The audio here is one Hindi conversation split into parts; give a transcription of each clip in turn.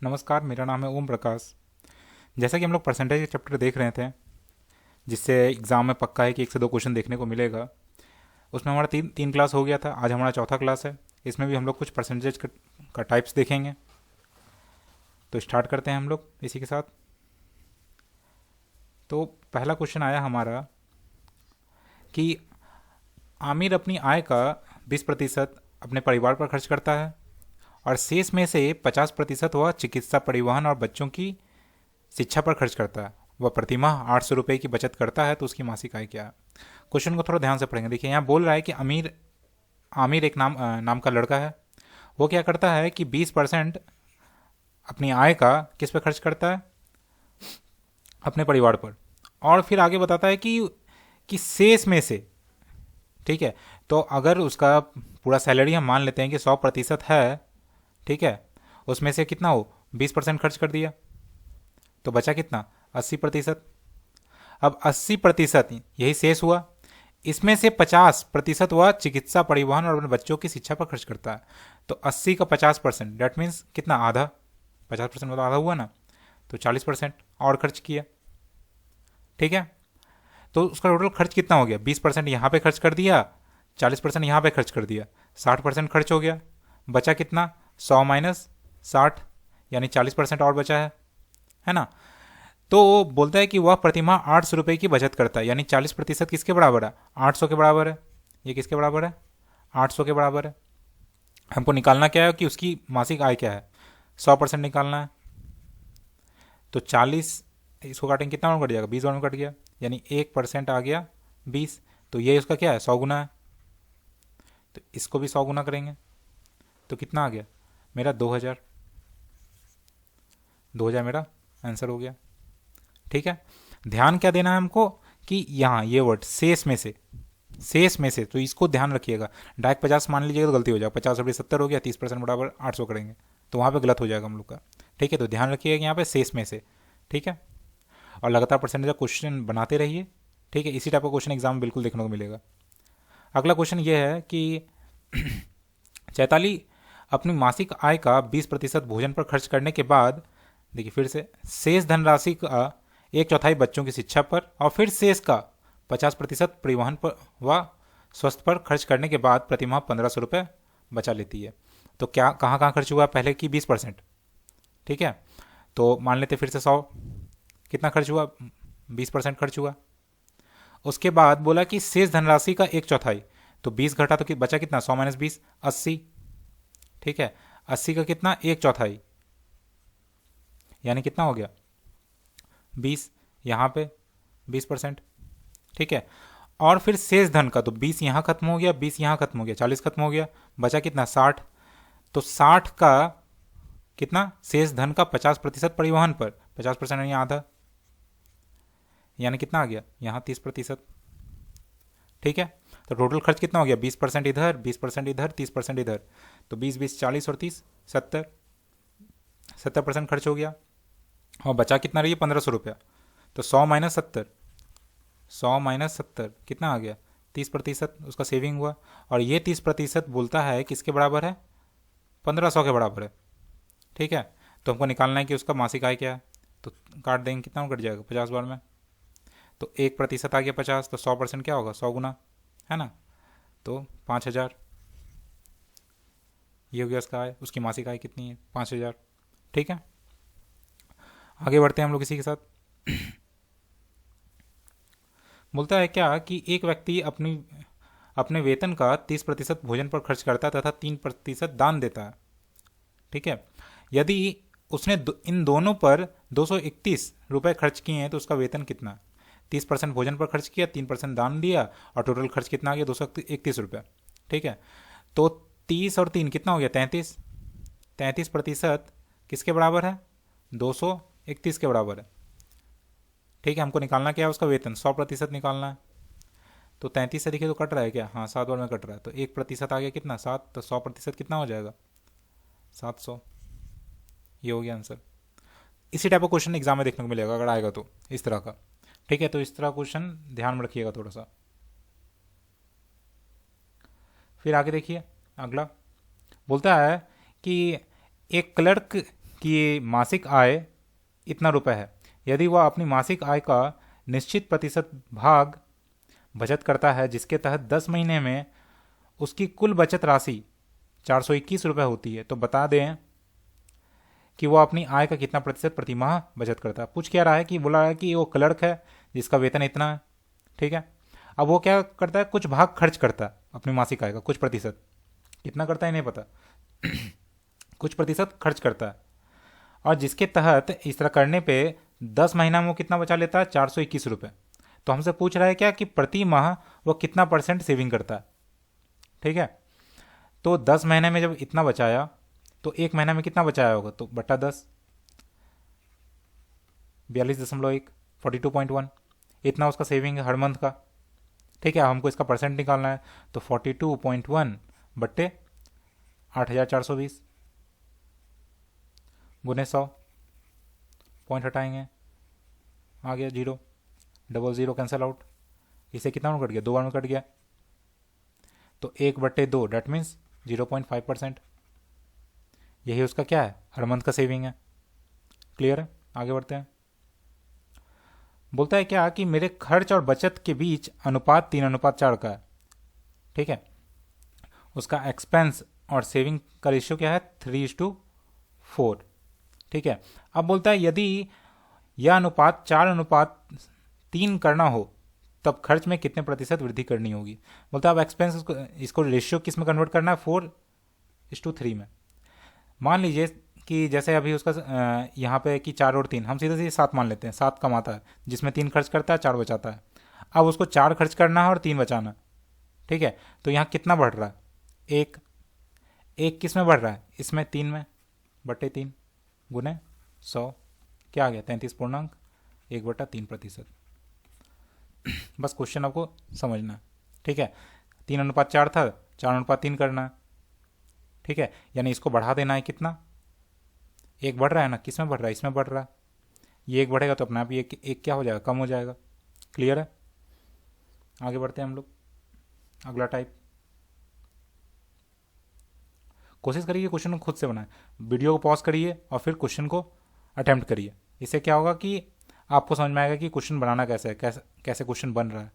नमस्कार, मेरा नाम है ओम प्रकाश। जैसा कि हम लोग परसेंटेज के चैप्टर देख रहे थे, जिससे एग्ज़ाम में पक्का है कि एक से दो क्वेश्चन देखने को मिलेगा। उसमें हमारा तीन तीन क्लास हो गया था, आज हमारा चौथा क्लास है। इसमें भी हम लोग कुछ परसेंटेज का टाइप्स देखेंगे। तो स्टार्ट करते हैं हम लोग इसी के साथ। तो पहला क्वेश्चन आया हमारा कि आमिर अपनी आय का 20% अपने परिवार पर खर्च करता है और शेष में से 50% वह चिकित्सा, परिवहन और बच्चों की शिक्षा पर खर्च करता है। वह प्रतिमाह 800 रुपये की बचत करता है, तो उसकी मासिक आय क्या है? क्वेश्चन को थोड़ा ध्यान से पढ़ेंगे। देखिए, यहाँ बोल रहा है कि अमीर आमिर एक नाम का लड़का है। वो क्या करता है कि 20% अपनी आय का किस पे खर्च करता है? अपने परिवार पर। और फिर आगे बताता है कि शेष में से, ठीक है, तो अगर उसका पूरा सैलरी हम मान लेते हैं कि 100% है, ठीक है, उसमें से कितना हो 20% खर्च कर दिया, तो बचा कितना? 80%। अब 80% यही शेष हुआ। इसमें से 50% वह चिकित्सा, परिवहन और अपने बच्चों की शिक्षा पर खर्च करता है। तो 80 का 50%, डेट मीन्स कितना? आधा। 50% में तो आधा हुआ ना, तो 40% और खर्च किया। ठीक है, तो उसका टोटल खर्च कितना हो गया? 20% यहाँ पे खर्च कर दिया, 40% यहाँ पे खर्च कर दिया, 60% खर्च हो गया। बचा कितना? 100 माइनस 60, यानी 40% और बचा है ना? तो बोलता है कि वह प्रतिमाह 800 रुपये की बचत करता है, यानी 40% किसके बराबर है? 800 के बराबर है। ये किसके बराबर है? 800 के बराबर है। हमको निकालना क्या है कि उसकी मासिक आय क्या है? 100% निकालना है। तो 40, इसको काटेंगे कितना बार कट जाएगा? 20 बार में कट गया, यानी 1% आ गया 20। तो ये उसका क्या है? 100 गुना है। तो इसको भी 100 गुना करेंगे तो कितना आ गया? मेरा 2000। 2000 मेरा आंसर हो गया। ठीक है, ध्यान क्या देना है हमको कि यहाँ ये वर्ड शेष में से, शेष में से, तो इसको ध्यान रखिएगा। डायरेक्ट 50 मान लीजिएगा तो गलती हो जाएगा। 50 और 70 हो गया, 30% बराबर 800 करेंगे तो वहाँ पे गलत हो जाएगा हम लोग का। ठीक है, तो ध्यान रखिएगा कि यहाँ पे शेष में से। ठीक है, और लगातार परसेंटेज का क्वेश्चन बनाते रहिए। ठीक है, इसी टाइप का क्वेश्चन एग्जाम में बिल्कुल देखने को मिलेगा। अगला क्वेश्चन ये है कि चैताली अपनी मासिक आय का 20% भोजन पर खर्च करने के बाद, देखिए फिर से, शेष धनराशि का एक चौथाई बच्चों की शिक्षा पर और फिर शेष का 50% परिवहन पर व स्वस्थ पर खर्च करने के बाद प्रतिमाह 1500 रुपये बचा लेती है। तो क्या कहाँ कहाँ खर्च हुआ? पहले की 20%। ठीक है, तो मान लेते फिर से 100, कितना खर्च हुआ? 20% खर्च हुआ। उसके बाद बोला कि शेष धनराशि का एक चौथाई, तो 20 घटा तो बचा कितना? 100 माइनस 20, 80। ठीक है, 80 का कितना? एक चौथाई, यानी कितना हो गया? 20। यहाँ पे 20%। ठीक है, और फिर शेष धन का, तो 20 यहाँ खत्म हो गया, 20 यहाँ खत्म हो गया, 40 खत्म हो गया, बचा कितना? 60। तो 60 का कितना? शेष धन का 50% परिवहन पर, 50% यानी आधा, यानी कितना आ गया? यहाँ 30%। ठीक है, तो टोटल खर्च कितना हो गया? 20% इधर, 20% इधर, 30% इधर, तो 20 20 40 और 30 70, 70% खर्च हो गया। और बचा कितना रही है? 1500 रुपया। तो 100 माइनस 70, 100 माइनस 70 कितना आ गया? 30% उसका सेविंग हुआ। और ये 30% बोलता है किसके बराबर है? 1500 के बराबर है। ठीक है, तो हमको निकालना है कि उसका मासिक आय क्या है। तो काट देंगे, कितना कट जाएगा? 50 बार में। तो 1% आ गया 50, तो 100% क्या होगा? 100 गुना, है ना? तो 5000, ये हो गया उसका आय। उसकी मासिक आय कितनी है? 5000। ठीक है, आगे बढ़ते हैं हम लोग इसी के साथ। बोलता है क्या कि एक व्यक्ति अपने वेतन का 30% भोजन पर खर्च करता है तथा 3% दान देता है। ठीक है, यदि उसने इन दोनों पर 231 रुपये खर्च किए हैं तो उसका वेतन कितना? 30% भोजन पर खर्च किया, 3% दान दिया, और टोटल खर्च कितना आ गया? 231 रुपये। ठीक है, तो 30 और 3 कितना हो गया? 33। 33% किसके बराबर है? 231 के बराबर है। ठीक है, हमको निकालना क्या है? उसका वेतन 100% निकालना है। तो 33 से देखिए तो कट रहा है क्या? हाँ, 7 बार में कट रहा है, तो 1% आ गया कितना? 7। तो 100% कितना हो जाएगा? 700। ये हो गया आंसर। इसी टाइप का क्वेश्चन एग्जाम में देखने को मिलेगा अगर आएगा तो, इस तरह का। ठीक है, तो इस तरह क्वेश्चन ध्यान में रखिएगा थोड़ा सा। फिर आगे देखिए, अगला बोलता है कि एक क्लर्क कि मासिक आय इतना रुपए है, यदि वह अपनी मासिक आय का निश्चित प्रतिशत भाग बचत करता है, जिसके तहत 10 महीने में उसकी कुल बचत राशि 421 रुपये होती है, तो बता दें कि वो अपनी आय का कितना प्रतिशत प्रति माह बचत करता है। पूछ क्या रहा है कि बोला है कि वो क्लर्क है जिसका वेतन इतना है, ठीक है। अब वो क्या करता है, कुछ भाग खर्च करता है अपनी मासिक आय का, कुछ प्रतिशत, कितना करता है नहीं पता कुछ प्रतिशत खर्च करता है, और जिसके तहत इस तरह करने पे 10 महीना में वो कितना बचा लेता है, 421 रुपये। तो हमसे पूछ रहा है क्या कि प्रति माह वो कितना परसेंट सेविंग करता है, ठीक है। तो 10 महीने में जब इतना बचाया तो एक महीना में कितना बचाया होगा, तो बटा 10, 42.1, 42.1, इतना उसका सेविंग है हर मंथ का, ठीक है। हमको इसका परसेंट निकालना है, तो 42.1 बट्टे 8,420 गुने 100, पॉइंट हटाएंगे, आ गया 0, डबल 0 कैंसिल आउट, इसे कितना में कट गया, 2 बार में कट गया, तो 1/2 डेट मीन्स 0.5%। यही उसका क्या है, हर मंथ का सेविंग है। क्लियर है, आगे बढ़ते हैं। बोलता है क्या कि मेरे खर्च और बचत के बीच अनुपात 3:4 का है, ठीक है। उसका एक्सपेंस और सेविंग का रेशियो क्या है, 3:4, ठीक है। अब बोलता है यदि यह अनुपात 4:3 करना हो तब खर्च में कितने प्रतिशत वृद्धि करनी होगी। बोलता है अब एक्सपेंस इसको रेशियो किस में कन्वर्ट करना है, 4:3 में। मान लीजिए कि जैसे अभी उसका यहाँ पे कि 4 और 3, हम सीधे सीधे 7 मान लेते हैं, 7 कमाता है जिसमें 3 खर्च करता है, 4 बचाता है। अब उसको 4 खर्च करना है और 3 बचाना, ठीक है। तो यहाँ कितना बढ़ रहा है, एक, किस में बढ़ रहा है, इसमें 3 में, बटे 3 गुने 100, क्या आ गया, 33.1/3%। बस क्वेश्चन आपको समझना है, ठीक है। 3:4 था, 4:3 करना है, ठीक है। यानी इसको बढ़ा देना है, कितना, एक बढ़ रहा है ना, किस में बढ़ रहा है, इसमें बढ़ रहा है, ये एक बढ़ेगा तो अपने आप एक क्या हो जाएगा, कम हो जाएगा। क्लियर है, आगे बढ़ते हैं हम लोग। अगला टाइप, कोशिश करिए क्वेश्चन को खुद से बनाएं, वीडियो को पॉज करिए और फिर क्वेश्चन को अटेम्प्ट करिए। इससे क्या होगा कि आपको समझ में आएगा कि क्वेश्चन बनाना कैसे है, कैसे क्वेश्चन बन रहा है।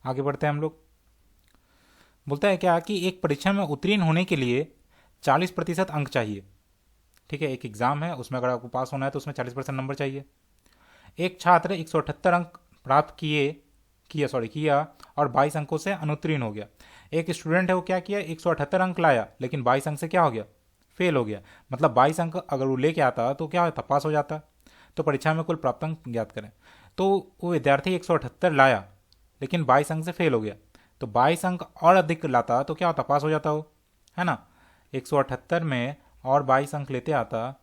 आगे बढ़ते हैं हम लोग। बोलता है क्या कि एक परीक्षा में उत्तीर्ण होने के लिए 40% अंक चाहिए, ठीक है। एक एग्जाम है, उसमें अगर आपको पास होना है तो उसमें 40% नंबर चाहिए। एक छात्र 178 अंक प्राप्त किया और 22 अंकों से अनुत्तीर्ण हो गया। एक स्टूडेंट है, वो क्या किया, 178 अंक लाया लेकिन 22 अंक से क्या हो गया, फेल हो गया। मतलब 22 अंक अगर वो लेके आता तो क्या होता, पास हो जाता। तो परीक्षा में कुल प्राप्त अंक ज्ञात करें। तो वो विद्यार्थी 178 लाया लेकिन 22 अंक से फेल हो गया, तो 22 अंक और अधिक लाता तो क्या होता, पास हो जाता हो, है ना। 178 में और 22 अंक लेते आता,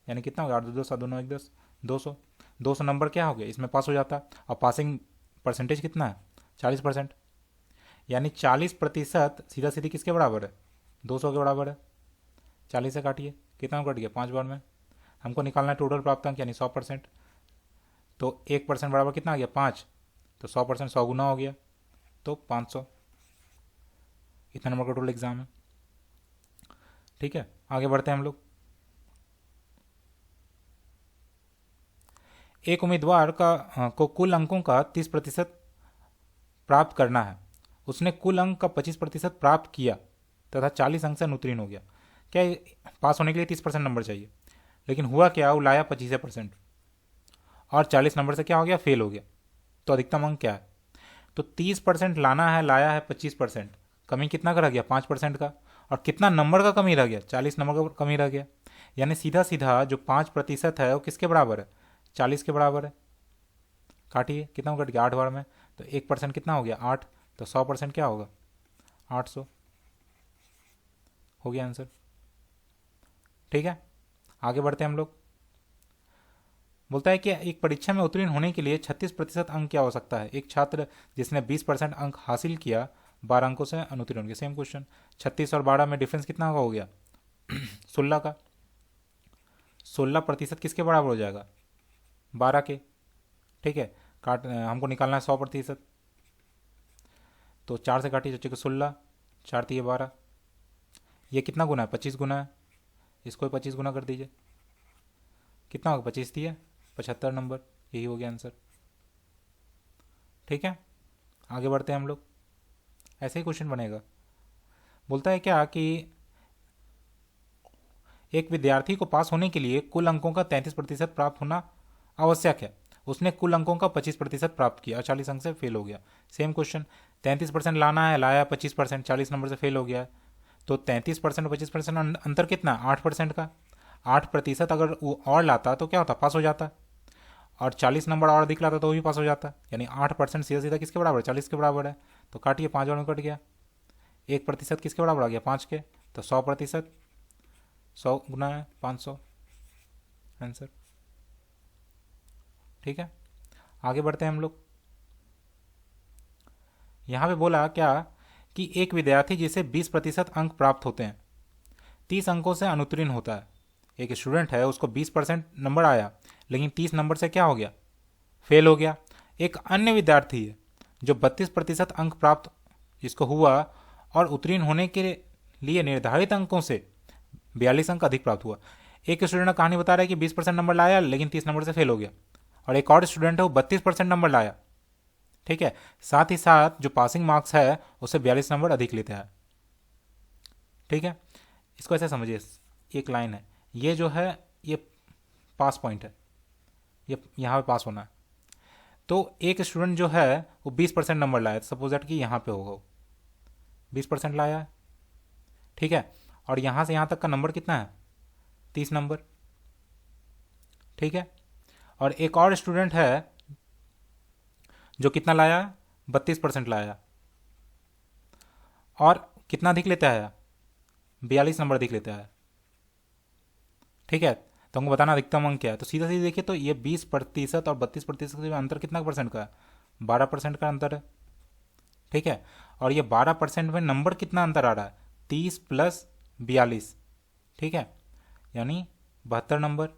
यानी कितना होगा, 8 2 7 2 9 1 10, 200, 200 नंबर क्या हो गया, इसमें पास हो जाता। और पासिंग परसेंटेज कितना है, 40%, यानी 40% सीधा सीधी किसके बराबर है, 200 के बराबर है। 40 से काटिए, कितना कट गया, 5 बार में। हमको निकालना है टोटल प्राप्त अंक यानी 100%, तो 1% बराबर कितना आ गया, 5, तो 100%, 100 गुना हो गया तो 500। इतना नंबर का टोटल एग्जाम है, ठीक है। आगे बढ़ते हैं हम लोग। एक उम्मीदवार को कुल अंकों का 30% प्राप्त करना है। उसने कुल अंक का 25% प्राप्त किया तथा 40 अंक से अनुत्तीर्ण हो गया। क्या पास होने के लिए 30% नंबर चाहिए, लेकिन हुआ क्या, वो लाया 25% और 40 नंबर से क्या हो गया, फेल हो गया। तो अधिकतम अंक क्या है, तो 30% लाना है, लाया है 25%, कमी कितना का रह गया, 5% का। और कितना नंबर का कमी रह गया, 40 नंबर का कमी रह गया। यानी सीधा सीधा जो 5% है वो किसके बराबर है, 40 के बराबर है। काटिए, कितना कट गया, 8 बार में, तो 1% कितना हो गया, 8, तो 100% क्या होगा, 800 हो गया आंसर, ठीक है। आगे बढ़ते हैं हम लोग। बोलता है कि एक परीक्षा में उत्तीर्ण होने के लिए 36% अंक क्या हो सकता है। एक छात्र जिसने 20% अंक हासिल किया 12 अंकों से अनुत्तीर्ण हो गया। सेम क्वेश्चन, 36 और 12 में डिफरेंस कितना हो गया 16 का। 16% किसके बराबर हो जाएगा, 12 के, ठीक है। हमको निकालना है 100%, तो 4 से काटिए, 16, 4 3 12, ये कितना गुना है, 25 गुना है। इसको 25 गुना कर दीजिए, कितना होगा, 25 दिया 75 नंबर, यही हो गया आंसर। ठीक है, आगे बढ़ते हैं हम लोग। ऐसे ही क्वेश्चन बनेगा। बोलता है क्या कि एक विद्यार्थी को पास होने के लिए कुल अंकों का 33% प्राप्त होना आवश्यक है। उसने कुल अंकों का 25% प्राप्त किया और 40 अंक से फेल हो गया। सेम क्वेश्चन, 33% लाना है, लाया 25%, 40 नंबर से फेल हो गया। तो 33% और 25% अंतर कितना, 8% का। 8% अगर वो और लाता तो क्या होता, पास हो जाता। और 40 नंबर और अधिक लाता तो वो भी पास हो जाता। यानी 8% सीधा सीधा किसके बराबर है, 40 के बराबर है। तो काटिए, 5 और में कट गया। 1% किसके बराबर आ गया, 5 के। तो 100%, 100 गुना है 500, आंसर। ठीक है, आगे बढ़ते हैं हम लोग। यहां पे बोला क्या कि एक विद्यार्थी जिसे 20% अंक प्राप्त होते हैं 30 अंकों से अनुत्तीर्ण होता है। एक स्टूडेंट है, उसको 20% नंबर आया, लेकिन 30 नंबर से क्या हो गया, फेल हो गया। एक अन्य विद्यार्थी है जो 32% अंक प्राप्त जिसको हुआ और उत्तीर्ण होने के लिए निर्धारित अंकों से 42 अंक अधिक प्राप्त हुआ। एक स्टूडेंट कहानी बता रहा है कि 20% नंबर लाया लेकिन 30 नंबर से फेल हो गया, और एक और स्टूडेंट है वो 32% नंबर लाया। ठीक है, साथ ही साथ जो पासिंग मार्क्स है उससे 42 नंबर अधिक लेता है। ठीक है, इसको ऐसे समझिए, एक लाइन है, ये जो है ये पास पॉइंट है, ये यहाँ पे पास होना है। तो एक स्टूडेंट जो है वो 20% नंबर लाया, सपोज दैट कि यहाँ पे होगा वो 20% लाया है। ठीक है, और यहाँ से यहाँ तक का नंबर कितना है, 30 नंबर। ठीक है, और एक और स्टूडेंट है जो कितना लाया, 32% लाया, और कितना अधिक लेता है, 42 नंबर अधिक लेता है। ठीक है, तो हमको बताना अधिकतम अंक क्या है। तो सीधा सीधा देखिए, तो ये 20% और 32% के अंतर कितना परसेंट का है, 12% का अंतर है। ठीक है, और ये 12% में नंबर कितना अंतर आ रहा है, 30 प्लस 42। ठीक है, यानी 72 नंबर।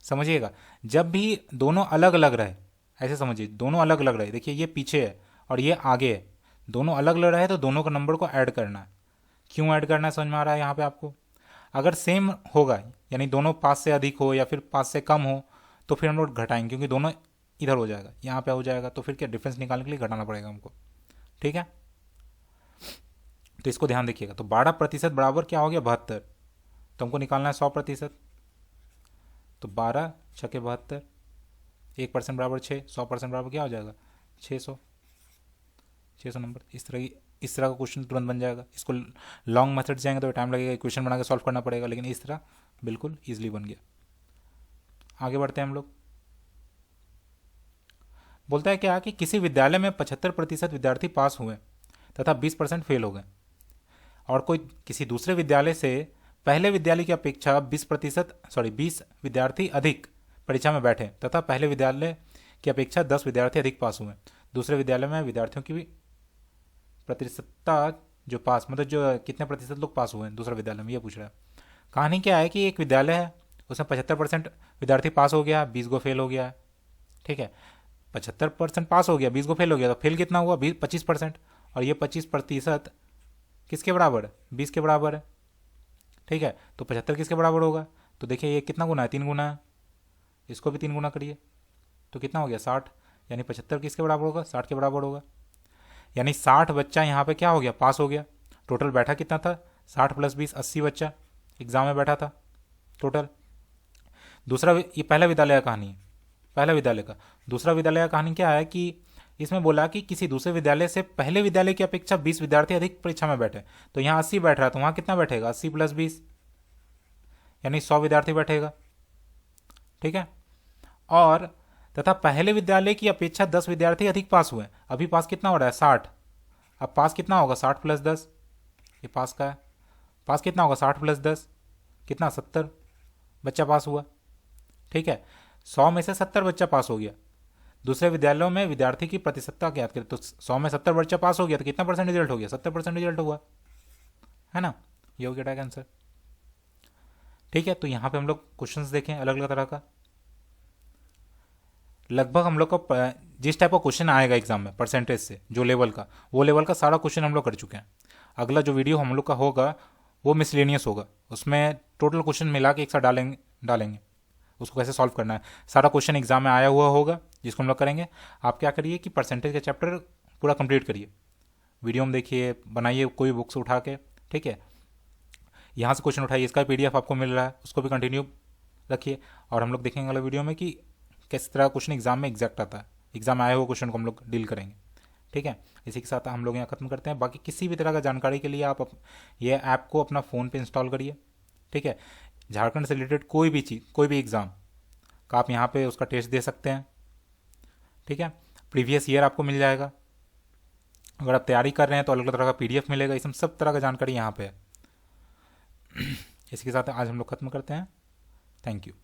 समझिएगा, जब भी दोनों अलग अलग रहे, ऐसे समझिए, दोनों अलग अलग रहे, देखिए ये पीछे है और ये आगे है, दोनों अलग अलग रहे तो दोनों का नंबर को ऐड करना है। क्यों ऐड करना है समझ में आ रहा है यहाँ पे आपको। अगर सेम होगा, यानी दोनों 5 से अधिक हो या फिर 5 से कम हो, तो फिर हम लोग घटाएंगे, क्योंकि दोनों इधर हो जाएगा, यहाँ पे हो जाएगा, तो फिर क्या डिफरेंस निकालने के लिए घटाना पड़ेगा हमको। ठीक है, तो इसको ध्यान देखिएगा। तो 12% बराबर क्या हो गया, 72। तो हमको निकालना है 100%। तो 12 छके 72, 1% बराबर 6, 100% बराबर क्या हो जाएगा, 600। 600 नंबर। इस तरह का क्वेश्चन तुरंत बन जाएगा। इसको लॉन्ग मेथड जाएंगे तो टाइम लगेगा, क्वेश्चन बना के सॉल्व करना पड़ेगा, लेकिन इस तरह बिल्कुल ईजिली बन गया। आगे बढ़ते हैं हम लोग। बोलता है क्या कि किसी विद्यालय में 75% विद्यार्थी पास हुए तथा 20% फेल हो गए, और कोई किसी दूसरे विद्यालय से पहले विद्यालय की अपेक्षा 20 विद्यार्थी अधिक परीक्षा में बैठे तथा पहले विद्यालय की अपेक्षा 10 विद्यार्थी अधिक पास हुए। दूसरे विद्यालय में विद्यार्थियों की भी प्रतिशतता जो पास, मतलब जो कितने प्रतिशत लोग पास हुए हैं दूसरे विद्यालय में, ये पूछ रहा है। कहानी क्या है कि एक विद्यालय है, उसमें 75% विद्यार्थी पास हो गया, 20 को फेल हो गया। ठीक है, 75% पास हो गया, 20 को फेल हो गया, तो फेल कितना हुआ, 25%। और ये 25% किसके बराबर है, 20 के बराबर है। ठीक है, तो 75 किसके बराबर होगा, तो देखिए ये कितना गुना है, 3 गुना है। इसको भी 3 गुना करिए तो कितना हो गया, 60। यानी 75 किसके बराबर होगा, 60 के बराबर होगा। यानी 60 बच्चा यहाँ पे क्या हो गया, पास हो गया। टोटल बैठा कितना था, 60 प्लस 20, 80 बच्चा एग्जाम में बैठा था टोटल। दूसरा, ये पहला विद्यालय का कहानी है, पहला विद्यालय का। दूसरा विद्यालय का कहानी क्या है कि इसमें बोला कि किसी दूसरे विद्यालय से पहले विद्यालय की अपेक्षा 20 विद्यार्थी अधिक परीक्षा में बैठे। तो यहाँ 80 बैठ रहा है, तो वहाँ कितना बैठेगा, 80 प्लस 20, यानी 100 विद्यार्थी बैठेगा। ठीक है, और तथा पहले विद्यालय की अपेक्षा 10 विद्यार्थी अधिक पास हुए। अभी पास कितना हो रहा है, 60। अब पास कितना होगा, 60 प्लस 10, ये पास का है। पास कितना होगा, 60 प्लस 10 कितना, 70 बच्चा पास हुआ। ठीक है, 100 में से 70 बच्चा पास हो गया। दूसरे विद्यालयों में विद्यार्थी की प्रतिशतता ज्ञात करें, तो 100 में 70 बच्चा पास हो गया, तो कितना परसेंट रिजल्ट हो गया, 70% रिजल्ट हुआ, है ना। ये हो गया आंसर। ठीक है, तो यहाँ पे हम लोग क्वेश्चंस देखें अलग अलग तरह का। लगभग हम लोग को जिस टाइप का क्वेश्चन आएगा एग्जाम में परसेंटेज से, जो लेवल का, वो लेवल का सारा क्वेश्चन हम लोग कर चुके हैं। अगला जो वीडियो हम लोग का होगा वो मिसलेनियस होगा, उसमें टोटल क्वेश्चन मिला के एक साथ डालेंगे डालेंगे उसको कैसे सॉल्व करना है। सारा क्वेश्चन एग्जाम में आया हुआ होगा जिसको हम लोग करेंगे। आप क्या करिए कि परसेंटेज का चैप्टर पूरा कंप्लीट करिए, वीडियो में देखिए, बनाइए कोई बुक्स उठा के, ठीक है। यहाँ से क्वेश्चन उठाइए, इसका पीडीएफ आपको मिल रहा है उसको भी कंटिन्यू रखिए। और हम लोग देखेंगे अगले वीडियो में कि किस तरह क्वेश्चन एग्जाम में एग्जैक्ट आता है, एग्जाम में आए हुए क्वेश्चन को हम लोग डील करेंगे, ठीक है। इसी के साथ हम लोग यहाँ खत्म करते हैं। बाकी किसी भी तरह का जानकारी के लिए आप ये ऐप को अपना फ़ोन पे इंस्टॉल करिए, ठीक है। झारखंड से रिलेटेड कोई भी चीज़, कोई भी एग्ज़ाम का आप यहाँ पे उसका टेस्ट दे सकते हैं, ठीक है। प्रीवियस ईयर आपको मिल जाएगा, अगर आप तैयारी कर रहे हैं तो अलग अलग तरह का पीडीएफ मिलेगा, इसमें सब तरह का जानकारी यहाँ पे है। इसी के साथ आज हम लोग खत्म करते हैं। Thank you.